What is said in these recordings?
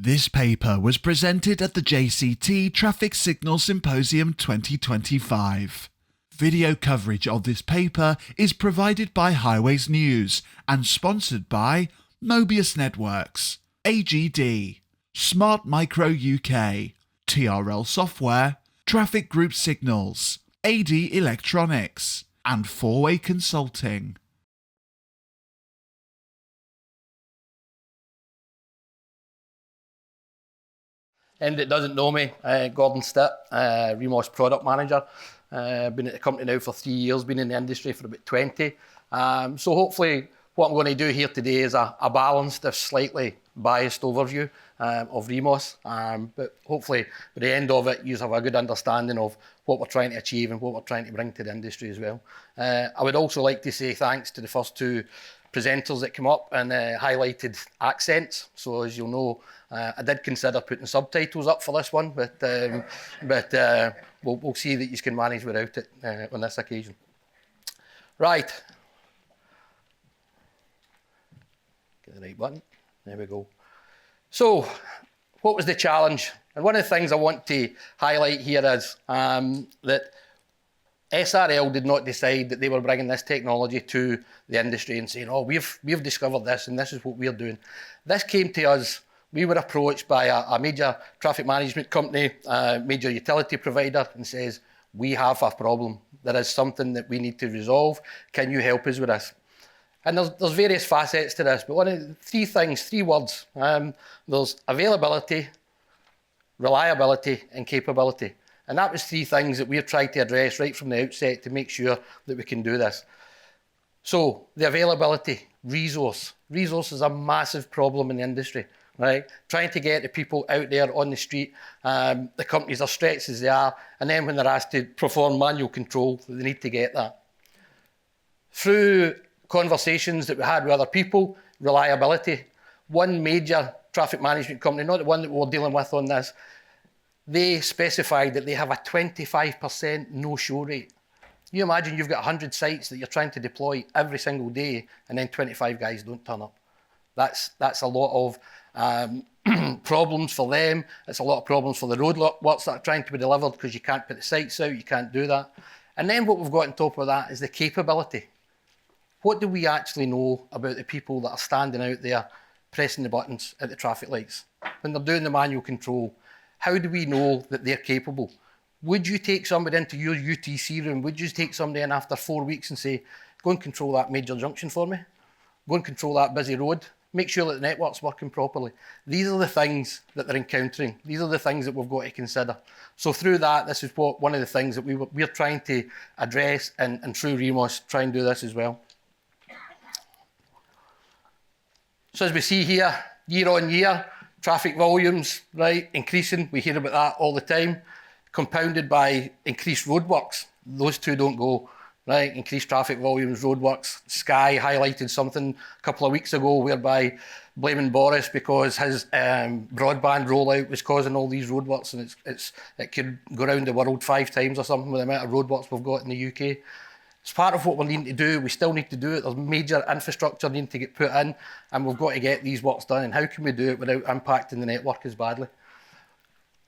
This paper was presented at the JCT Traffic Signal Symposium 2025. Video coverage of this paper is provided by Highways News and sponsored by Mobius Networks, AGD, Smart Micro UK, TRL Software, Traffic Group Signals, AD Electronics, and 4-Way Consulting. And that doesn't know me, Gordon Stitt, REMOS product manager. Been at the company now for 3 years, been in the industry for about 20. So hopefully what I'm going to do here today is a balanced, if slightly biased overview of REMOS. But hopefully by the end of it, you have a good understanding of what we're trying to achieve and what we're trying to bring to the industry as well. I would also like to say thanks to the first two presenters that came up and highlighted accents. So as you'll know, I did consider putting subtitles up for this one, but we'll see that you can manage without it on this occasion. Right. Get the right button. There we go. So, what was the challenge? And one of the things I want to highlight here is that SRL did not decide that they were bringing this technology to the industry and saying, oh, we've discovered this and this is what we're doing. This came to us. We were approached by a major traffic management company, a major utility provider, and says, we have a problem. There is something that we need to resolve. Can you help us with this? And there's various facets to this, but one of the three words, there's availability, reliability, and capability. And that was three things that we've tried to address right from the outset to make sure that we can do this. So the availability, resource. Resource is a massive problem in the industry, right? Trying to get the people out there on the street. The companies are stretched as they are, and then when they're asked to perform manual control, they need to get that. Through conversations that we had with other people, reliability. One major traffic management company, not the one that we're dealing with on this, they specified that they have a 25% no-show rate. You imagine you've got 100 sites that you're trying to deploy every single day and then 25 guys don't turn up. That's a lot of problems for them. It's a lot of problems for the roadworks that are trying to be delivered because you can't put the sites out, you can't do that. And then what we've got on top of that is the capability. What do we actually know about the people that are standing out there pressing the buttons at the traffic lights? When they're doing the manual control, how do we know that they're capable? Would you take somebody into your UTC room? Would you take somebody in after 4 weeks and say, go and control that major junction for me? Go and control that busy road? Make sure that the network's working properly. These are the things that they're encountering. These are the things that we've got to consider. So through that, this is one of the things that we're trying to address and through REMOS try and do this as well. So as we see here, year on year, traffic volumes, right, increasing. We hear about that all the time. Compounded by increased roadworks. Those two don't go, right? Increased traffic volumes, roadworks. Sky highlighted something a couple of weeks ago whereby blaming Boris because his broadband rollout was causing all these roadworks, and it could go around the world 5 times or something with the amount of roadworks we've got in the UK. It's part of what we're needing to do. We still need to do it. There's major infrastructure needing to get put in, and we've got to get these works done. And how can we do it without impacting the network as badly?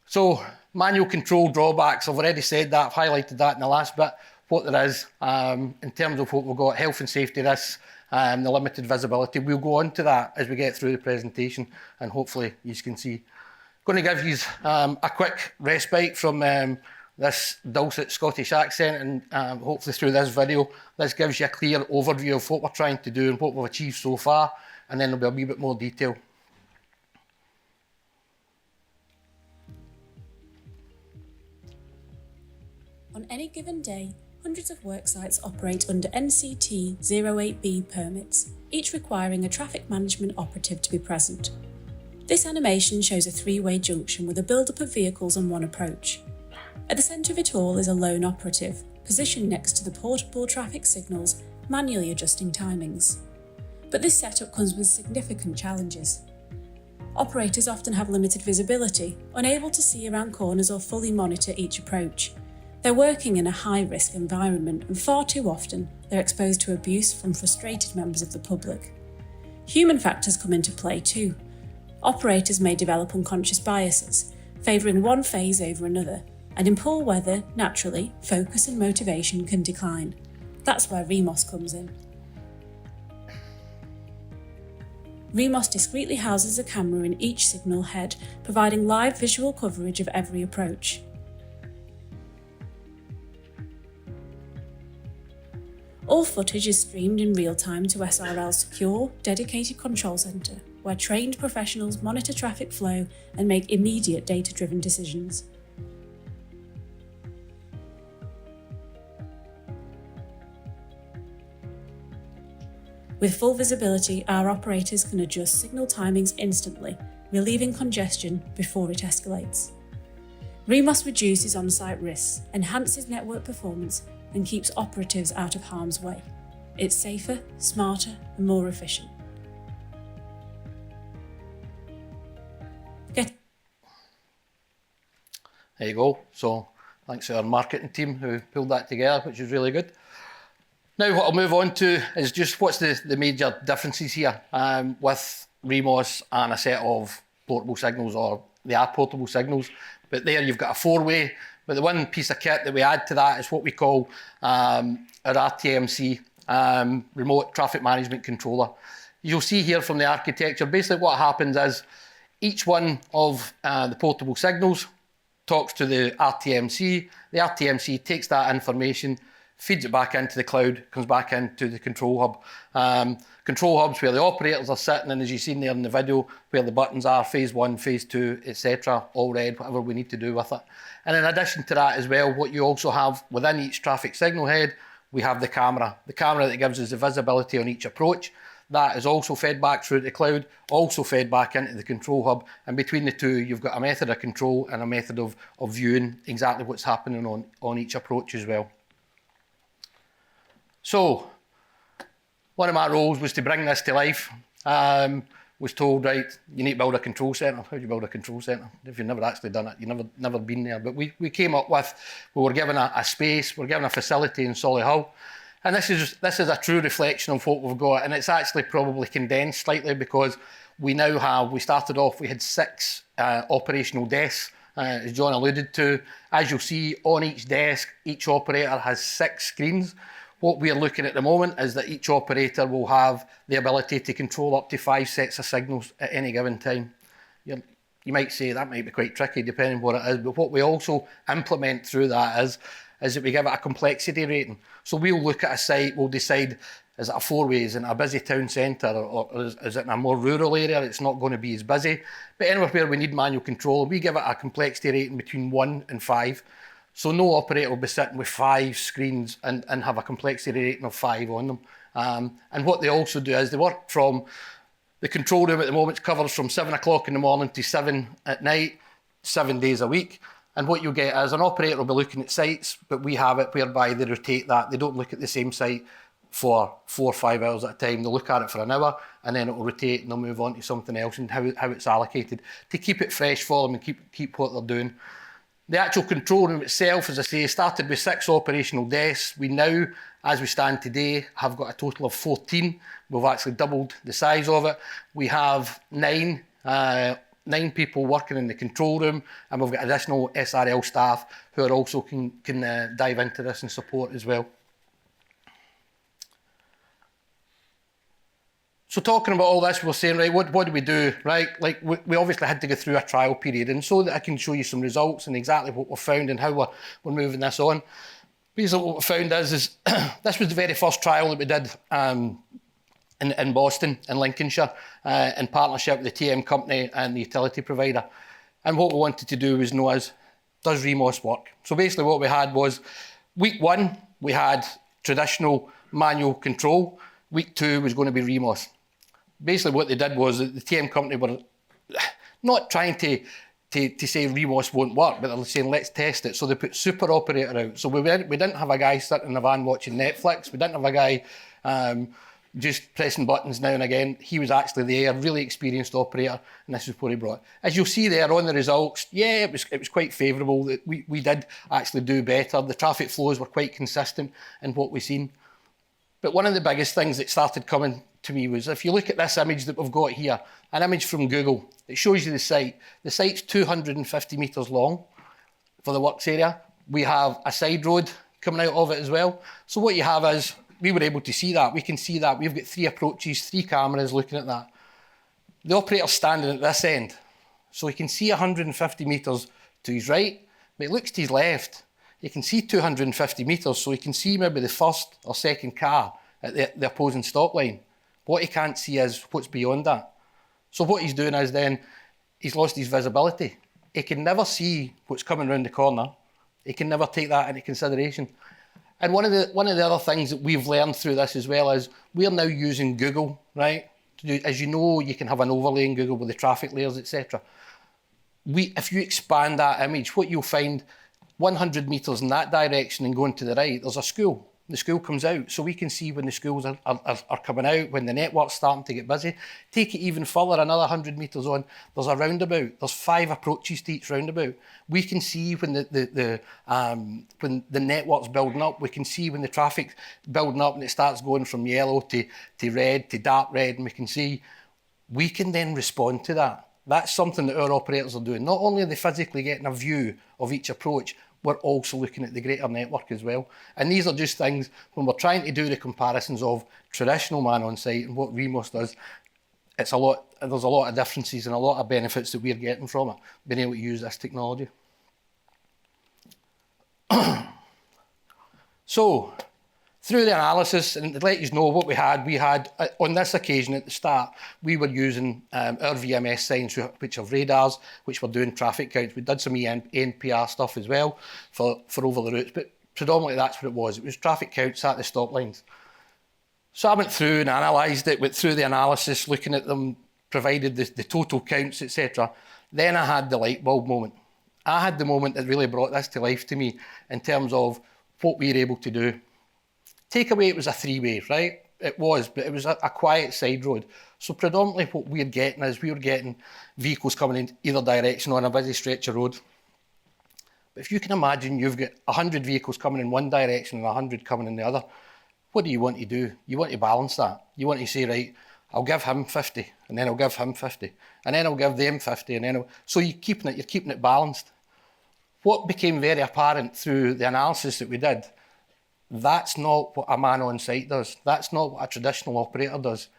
So, manual control drawbacks, I've already said that, I've highlighted that in the last bit. What there is, in terms of what we've got, health and safety risks, the limited visibility. We'll go on to that as we get through the presentation, and hopefully you can see. I'm going to give you a quick respite from this dulcet Scottish accent, and hopefully through this video, this gives you a clear overview of what we're trying to do and what we've achieved so far, and then there'll be a wee bit more detail. On any given day, hundreds of work sites operate under NCT 08B permits, each requiring a traffic management operative to be present. This animation shows a 3-way junction with a build-up of vehicles on one approach. At the centre of it all is a lone operative, positioned next to the portable traffic signals, manually adjusting timings. But this setup comes with significant challenges. Operators often have limited visibility, unable to see around corners or fully monitor each approach. They're working in a high-risk environment, and far too often they're exposed to abuse from frustrated members of the public. Human factors come into play too. Operators may develop unconscious biases, favouring one phase over another, and in poor weather, naturally, focus and motivation can decline. That's where REMOS comes in. REMOS discreetly houses a camera in each signal head, providing live visual coverage of every approach. All footage is streamed in real time to SRL's secure, dedicated control centre, where trained professionals monitor traffic flow and make immediate data-driven decisions. With full visibility, our operators can adjust signal timings instantly, relieving congestion before it escalates. REMOS reduces on-site risks, enhances network performance, and keeps operatives out of harm's way. It's safer, smarter, and more efficient. There you go. So thanks to our marketing team who pulled that together, which is really good. Now what I'll move on to is just what's the major differences here with REMOS and a set of portable signals, or they are portable signals, but there you've got a four-way. But the one piece of kit that we add to that is what we call our RTMC, Remote Traffic Management Controller. You'll see here from the architecture, basically what happens is each one of the portable signals talks to the RTMC. The RTMC takes that information, feeds it back into the cloud, comes back into the control hub. Control hubs where the operators are sitting, and as you've seen there in the video, where the buttons are, phase 1, phase 2, etc., all red, whatever we need to do with it. And in addition to that as well, what you also have within each traffic signal head, we have the camera that gives us the visibility on each approach. That is also fed back through the cloud, also fed back into the control hub. And between the two, you've got a method of control and a method of viewing exactly what's happening on each approach as well. So, one of my roles was to bring this to life. Was told, right, you need to build a control centre. How do you build a control centre? If you've never actually done it, you've never been there. But we came up with, we were given a space, we're given a facility in Solihull. And this is a true reflection of what we've got. And it's actually probably condensed slightly because we now have, we started off, we had 6 operational desks, as John alluded to. As you'll see, on each desk, each operator has 6 screens. What we're looking at the moment is that each operator will have the ability to control up to 5 sets of signals at any given time. You might say that might be quite tricky depending on what it is, but what we also implement through that is that we give it a complexity rating. So we'll look at a site, we'll decide, is it a 4-way, is it a busy town centre, or is it in a more rural area, it's not going to be as busy. But anywhere where we need manual control, we give it a complexity rating between 1 and 5. So no operator will be sitting with 5 screens and have a complexity rating of 5 on them. And what they also do is they work from, the control room at the moment covers from 7 o'clock in the morning to 7 at night, 7 days a week. And what you'll get is an operator will be looking at sites, but we have it whereby they rotate that. They don't look at the same site for 4 or 5 hours at a time. They'll look at it for an hour and then it will rotate and they'll move on to something else, and how it's allocated to keep it fresh for them and keep what they're doing. The actual control room itself, as I say, started with 6 operational desks. We now, as we stand today, have got a total of 14. We've actually doubled the size of it. We have 9 people working in the control room, and we've got additional SRL staff who are also can dive into this and support as well. So talking about all this, we're saying, right, what do we do, right? Like, we obviously had to go through a trial period, and so that I can show you some results and exactly what we've found and how we're moving this on. Basically what we found is this was the very first trial that we did in Boston, in Lincolnshire, in partnership with the TM company and the utility provider. And what we wanted to do was know is, does REMOS work? So basically what we had was, week 1, we had traditional manual control. Week 2 was going to be REMOS. Basically what they did was the TM company were not trying to say REMOS won't work, but they're saying let's test it. So they put super operator out. So we didn't have a guy sitting in the van watching Netflix. We didn't have a guy just pressing buttons now and again. He was actually there, really experienced operator, and this is what he brought. As you'll see there on the results, yeah, it was quite favourable. We did actually do better. The traffic flows were quite consistent in what we've seen. But one of the biggest things that started coming to me was, if you look at this image that we've got here, an image from Google, it shows you the site. The site's 250 metres long for the works area. We have a side road coming out of it as well. So what you have is, we were able to see that. We can see that. We've got 3 approaches, 3 cameras looking at that. The operator's standing at this end. So he can see 150 metres to his right, but he looks to his left. He can see 250 metres, so he can see maybe the first or second car at the opposing stop line. What he can't see is what's beyond that. So what he's doing is then, he's lost his visibility. He can never see what's coming around the corner. He can never take that into consideration. And one of the other things that we've learned through this as well is, we're now using Google, right? As you know, you can have an overlay in Google with the traffic layers, etc. If you expand that image, what you'll find, 100 metres in that direction and going to the right, there's a school. The school comes out, so we can see when the schools are coming out, when the network's starting to get busy. Take it even further, another 100 metres on, there's a roundabout. There's 5 approaches to each roundabout. We can see when when the network's building up. We can see when the traffic's building up and it starts going from yellow to red to dark red, and we can see. We can then respond to that. That's something that our operators are doing. Not only are they physically getting a view of each approach, we're also looking at the greater network as well. And these are just things, when we're trying to do the comparisons of traditional man on site and what REMOS does, there's a lot of differences and a lot of benefits that we're getting from it, being able to use this technology. So, through the analysis, and to let you know what we had, on this occasion at the start, we were using our VMS signs, which are radars, which were doing traffic counts. We did some NPR stuff as well for over the routes, but predominantly that's what it was. It was traffic counts at the stop lines. So I went through and analysed it, went through the analysis, looking at them, provided the total counts, etc. Then I had the light bulb moment. I had the moment that really brought this to life to me in terms of what we were able to do. Takeaway, it was a 3-way, right? It was, but it was a quiet side road. So predominantly what we're getting is, we were getting vehicles coming in either direction on a busy stretch of road. But if you can imagine, you've got 100 vehicles coming in one direction and 100 coming in the other. What do you want to do? You want to balance that. You want to say, right, I'll give him 50, and then I'll give him 50, and then I'll give them 50, and then so you're keeping it balanced. What became very apparent through the analysis that we did, that's not what a man on site does. That's not what a traditional operator does.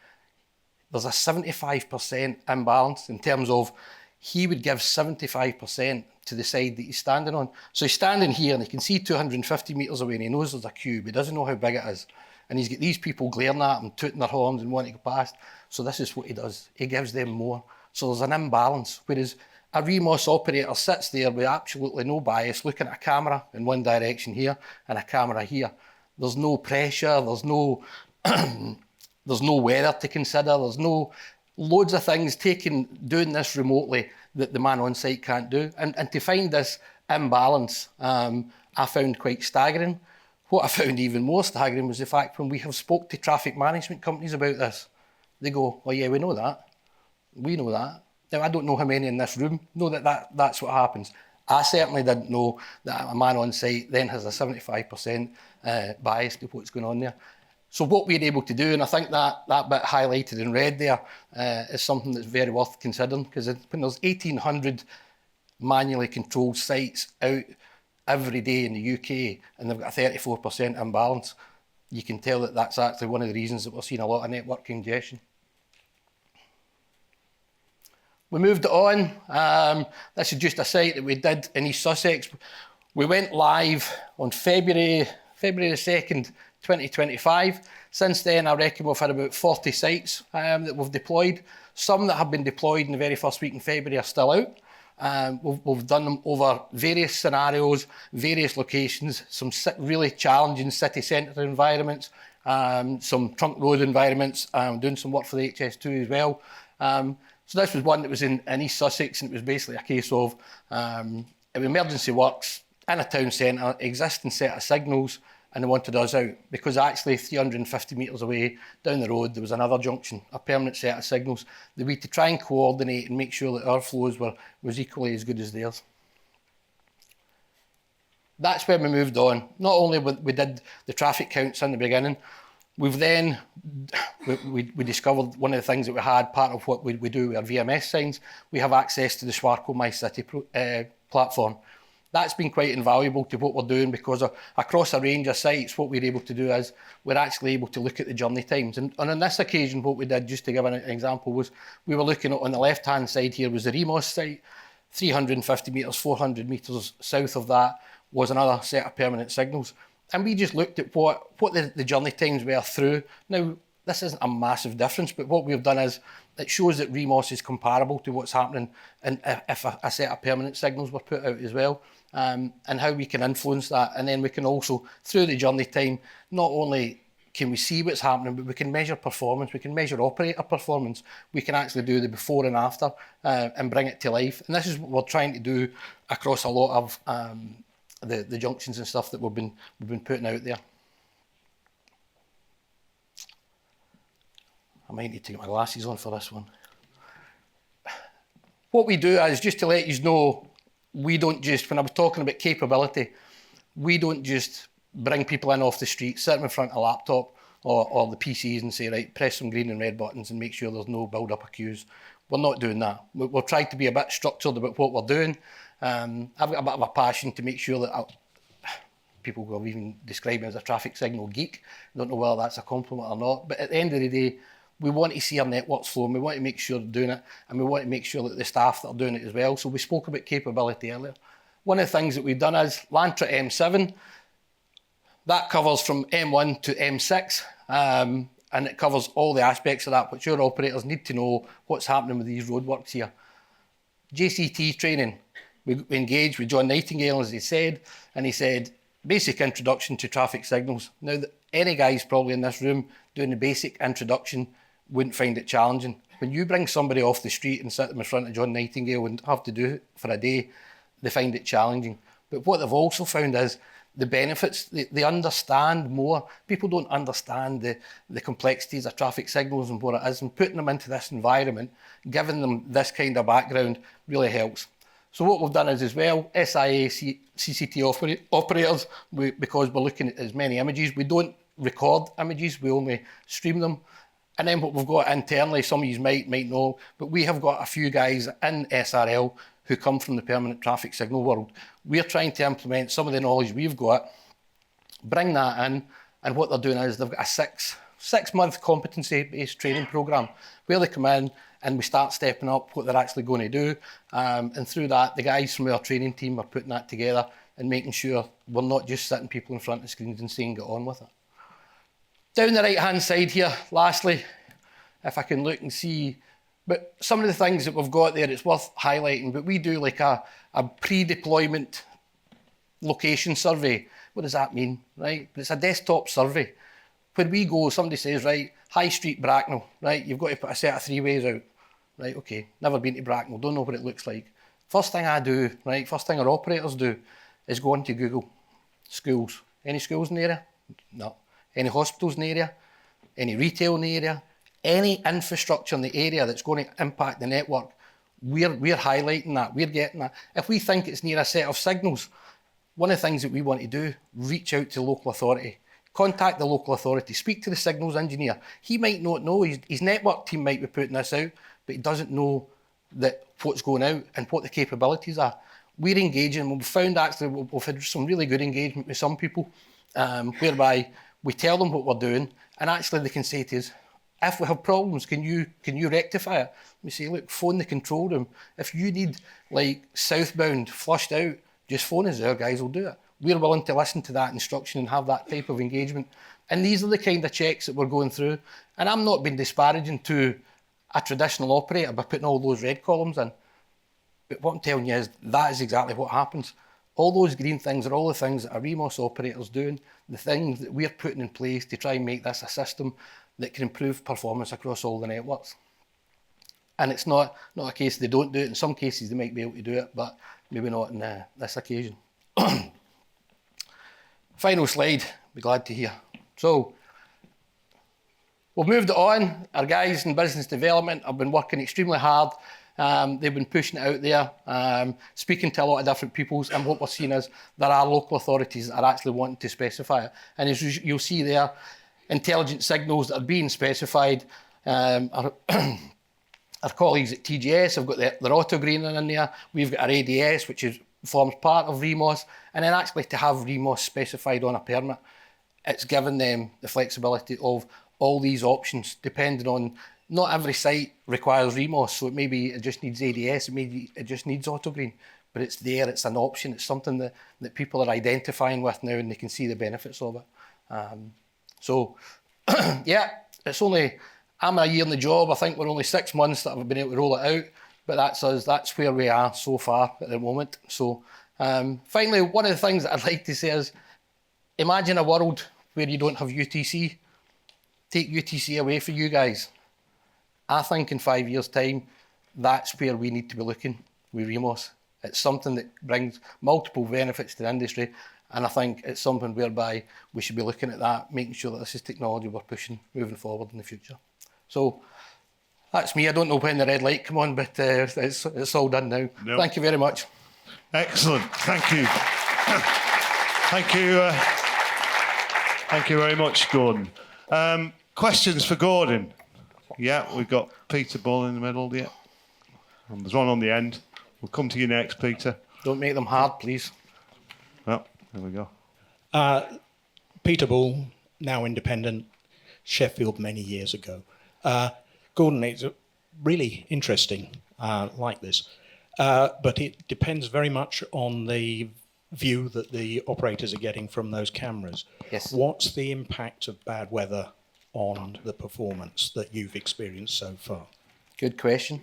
There's a 75% imbalance in terms of, he would give 75% to the side that he's standing on. So he's standing here and he can see 250 metres away and he knows there's a queue, but he doesn't know how big it is. And he's got these people glaring at him, tooting their horns and wanting to go past. So this is what he does. He gives them more. So there's an imbalance. Whereas a REMOS operator sits there with absolutely no bias, looking at a camera in one direction here and a camera here. There's no pressure, there's no there's no weather to consider, there's no loads of things doing this remotely that the man on site can't do. And to find this imbalance, I found quite staggering. What I found even more staggering was the fact when we have spoke to traffic management companies about this, they go, well, yeah, we know that. We know that. Now, I don't know how many in this room know that's what happens. I certainly didn't know that a man on site then has a 75% bias to what's going on there. So what we're able to do, and I think that bit highlighted in red there is something that's very worth considering, because when there's 1,800 manually controlled sites out every day in the UK and they've got a 34% imbalance, you can tell that that's actually one of the reasons that we're seeing a lot of network congestion. We moved on. This is just a site that we did in East Sussex. We went live on February the 2nd, 2025. Since then, I reckon we've had about 40 sites that we've deployed. Some that have been deployed in the very first week in February are still out. We've done them over various scenarios, various locations, some really challenging city centre environments, some trunk road environments, doing some work for the HS2 as well. So this was one that was in East Sussex, and it was basically a case of emergency works in a town centre, existing set of signals, and they wanted us out because actually 350 metres away down the road there was another junction, a permanent set of signals that we had to try and coordinate and make sure that our flows was equally as good as theirs. That's when we moved on. Not only we did the traffic counts in the beginning, We've then, we discovered one of the things that we had, part of what we do with our VMS signs, we have access to the Swarco My City platform. That's been quite invaluable to what we're doing, because across a range of sites, what we're able to do is we're actually able to look at the journey times. And on this occasion, what we did, just to give an example, was we were looking at, on the left-hand side here was the REMOS site, 350 metres, 400 metres south of that was another set of permanent signals. And we just looked at what the journey times were through. Now, this isn't a massive difference, but what we've done is it shows that REMOS is comparable to what's happening and if a set of permanent signals were put out as well, and how we can influence that. And then we can also, through the journey time, not only can we see what's happening, but we can measure performance, we can measure operator performance, we can actually do the before and after and bring it to life. And this is what we're trying to do across a lot of the junctions and stuff that we've been putting out there. I might need to get my glasses on for this one. What we do is, just to let you know, we don't just, when I was talking about capability, we don't just bring people in off the street, sit them in front of a laptop or the PCs and say, right, press some green and red buttons and make sure there's no build up of queues. We're not doing that. We're trying to be a bit structured about what we're doing. I've got a bit of a passion to make sure that people will even describe me as a traffic signal geek. I don't know whether that's a compliment or not, but at the end of the day, we want to see our networks flowing, we want to make sure they're doing it, and we want to make sure that the staff that are doing it as well. So we spoke about capability earlier. One of the things that we've done is Lantra M7, that covers from M1 to M6, and it covers all the aspects of that, which your operators need to know what's happening with these roadworks here. JCT training, we engaged with John Nightingale, as he said, and he said, basic introduction to traffic signals. Now, any guys probably in this room doing the basic introduction wouldn't find it challenging. When you bring somebody off the street and sit them in front of John Nightingale and have to do it for a day, they find it challenging. But what they've also found is the benefits, they understand more. People don't understand the complexities of traffic signals and what it is, and putting them into this environment, giving them this kind of background really helps. So what we've done is as well, SIA CCT operators, because we're looking at as many images, we don't record images, we only stream them. And then what we've got internally, some of you might know, but we have got a few guys in SRL who come from the permanent traffic signal world. We're trying to implement some of the knowledge we've got, bring that in, and what they're doing is they've got a six-month competency-based training programme where they come in and we start stepping up what they're actually going to do. And through that, the guys from our training team are putting that together and making sure we're not just sitting people in front of screens and saying, get on with it. Down the right-hand side here, lastly, if I can look and see, but some of the things that we've got there, it's worth highlighting, but we do like a pre-deployment location survey. What does that mean, right? It's a desktop survey. When we go, somebody says, right, High Street, Bracknell, right, you've got to put a set of three-ways out. Right, okay, never been to Bracknell, don't know what it looks like. First thing I do, right, first thing our operators do is go into Google. Schools. Any schools in the area? No. Any hospitals in the area? Any retail in the area? Any infrastructure in the area that's going to impact the network, we're highlighting that, we're getting that. If we think it's near a set of signals, one of the things that we want to do, reach out to the local authority, contact the local authority, speak to the signals engineer. He might not know, his network team might be putting this out, but he doesn't know that what's going out and what the capabilities are. We're engaging, we've found actually, we've had some really good engagement with some people, whereby we tell them what we're doing, and actually they can say to us, if we have problems, can you rectify it? We say, look, phone the control room. If you need like southbound flushed out, just phone us, our guys will do it. We're willing to listen to that instruction and have that type of engagement. And these are the kind of checks that we're going through. And I'm not being disparaging to a traditional operator by putting all those red columns in. But what I'm telling you is that is exactly what happens. All those green things are all the things that a REMOS operator's doing, the things that we're putting in place to try and make this a system that can improve performance across all the networks. And it's not a case they don't do it. In some cases they might be able to do it, but maybe not in this occasion. Final slide, be glad to hear. So, we've moved it on. Our guys in business development have been working extremely hard. They've been pushing it out there, speaking to a lot of different peoples, and what we're seeing is there are local authorities that are actually wanting to specify it. And as you'll see there, intelligent signals that are being specified. Our colleagues at TGS have got their auto greening in there. We've got our ADS, which forms part of REMOS. And then actually to have REMOS specified on a permit, it's given them the flexibility of all these options, depending on, not every site requires REMOS, so it just needs ADS, it just needs auto green, but it's there, it's an option, it's something that people are identifying with now and they can see the benefits of it. Yeah, it's only, I'm a year in the job, I think we're only 6 months that I've been able to roll it out, but that's us, that's where we are so far at the moment. So finally, one of the things that I'd like to say is, imagine a world where you don't have UTC. Take UTC away for you guys. I think in 5 years' time, that's where we need to be looking with REMOS. It's something that brings multiple benefits to the industry, and I think it's something whereby we should be looking at that, making sure that this is technology we're pushing moving forward in the future. So that's me. I don't know when the red light come on, but it's all done now. Nope. Thank you very much. Excellent. Thank you. Thank you. Thank you very much, Gordon. Questions for Gordon? Yeah, we've got Peter Bull in the middle, yeah. And there's one on the end. We'll come to you next, Peter. Don't make them hard, please. Well, there we go. Peter Bull, now independent, Sheffield many years ago. Gordon, it's really interesting like this, but it depends very much on the view that the operators are getting from those cameras. Yes. What's the impact of bad weather on the performance that you've experienced so far? Good question.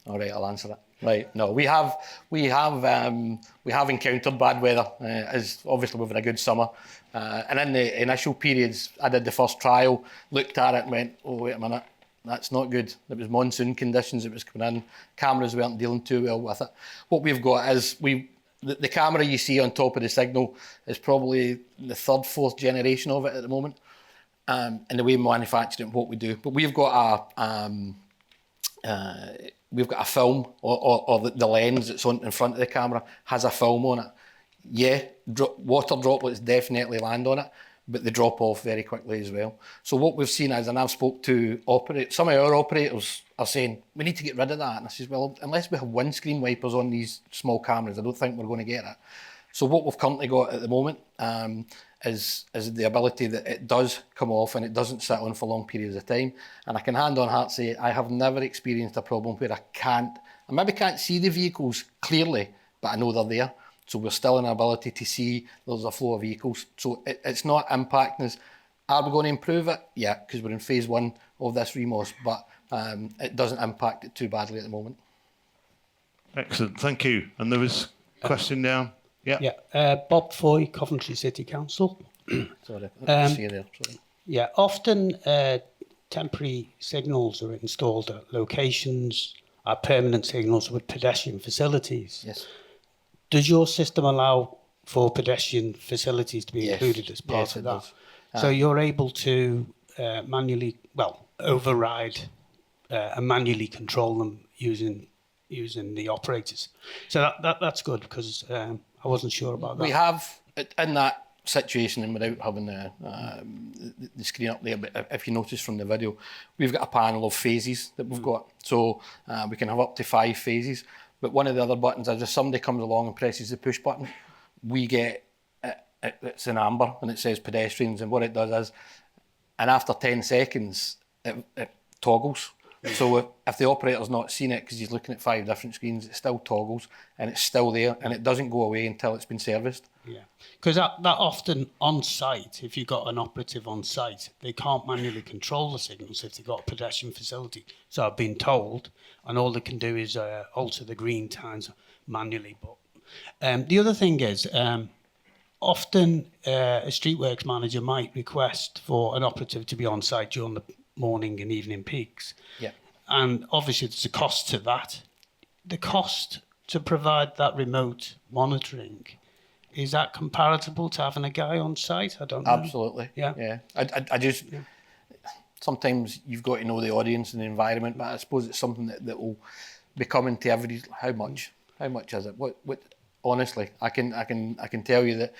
All right, I'll answer that. Right, no, we have encountered bad weather. As obviously we've had a good summer, and in the initial periods, I did the first trial, looked at it, and went, "Oh, wait a minute, that's not good." It was monsoon conditions. It was coming in. Cameras weren't dealing too well with it. What we've got is the camera you see on top of the signal is probably the third, fourth generation of it at the moment, and the way we manufacture it and what we do. But we've got a film, or the lens that's on in front of the camera has a film on it. Yeah, water droplets definitely land on it, but they drop off very quickly as well. So what we've seen is, and I've spoke to some of our operators are saying, we need to get rid of that. And I says, well, unless we have windscreen wipers on these small cameras, I don't think we're going to get it. So what we've currently got at the moment is the ability that it does come off and it doesn't sit on for long periods of time. And I can hand on heart say I have never experienced a problem where I maybe can't see the vehicles clearly, but I know they're there. So we're still in an ability to see there's a flow of vehicles. So it's not impacting us. Are we going to improve it? Yeah, because we're in phase 1 of this REMOS, but it doesn't impact it too badly at the moment. Excellent, thank you. And there was a question down. Yeah. Bob Foy, Coventry City Council. Sorry, I see you there. Sorry. Yeah, often temporary signals are installed at locations, permanent signals with pedestrian facilities. Yes. Does your system allow for pedestrian facilities to be included as part of that? So you're able to manually, override and manually control them using the operators. So that's good, because I wasn't sure about that. We have, in that situation, and without having the screen up there, but if you notice from the video, we've got a panel of phases that we've got. So we can have up to 5 phases. But one of the other buttons is if somebody comes along and presses the push button, we get, it's in amber and it says pedestrians, and what it does is, and after 10 seconds, it toggles. So if the operator's not seen it because he's looking at 5 different screens, it still toggles and it's still there and it doesn't go away until it's been serviced. Yeah, because that often on site, if you've got an operative on site, they can't manually control the signals if they've got a pedestrian facility. So I've been told, and all they can do is alter the green times manually. But the other thing is, often a streetworks manager might request for an operative to be on site during the morning and evening peaks. Yeah. And obviously there's a cost to that. The cost to provide that remote monitoring, is that comparable to having a guy on site? I don't know. Absolutely. Yeah. I just, sometimes you've got to know the audience and the environment, but I suppose it's something that will be coming to every, how much is it? What honestly, I can tell you that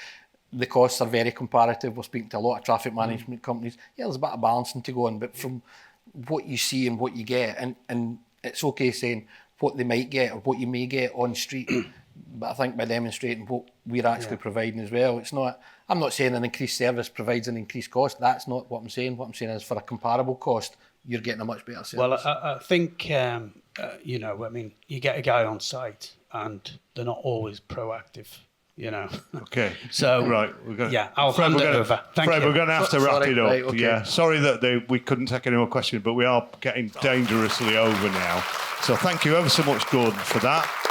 the costs are very comparative. We're speaking to a lot of traffic management companies. Yeah, there's a bit of balancing to go on, but from what you see and what you get, and it's okay saying what they might get or what you may get on street, but I think by demonstrating what we're actually providing as well, it's not. I'm not saying an increased service provides an increased cost. That's not what I'm saying. What I'm saying is for a comparable cost, you're getting a much better service. Well, I think, you know, I mean, you get a guy on site and they're not always proactive, you know. Okay. So, right, we're gonna, I'll Fred, hand we're it gonna, over. Thank Fred, you. we're going to have to wrap Sorry, it up. right, okay. Yeah, sorry that we couldn't take any more questions, but we are getting dangerously over now. So thank you ever so much, Gordon, for that.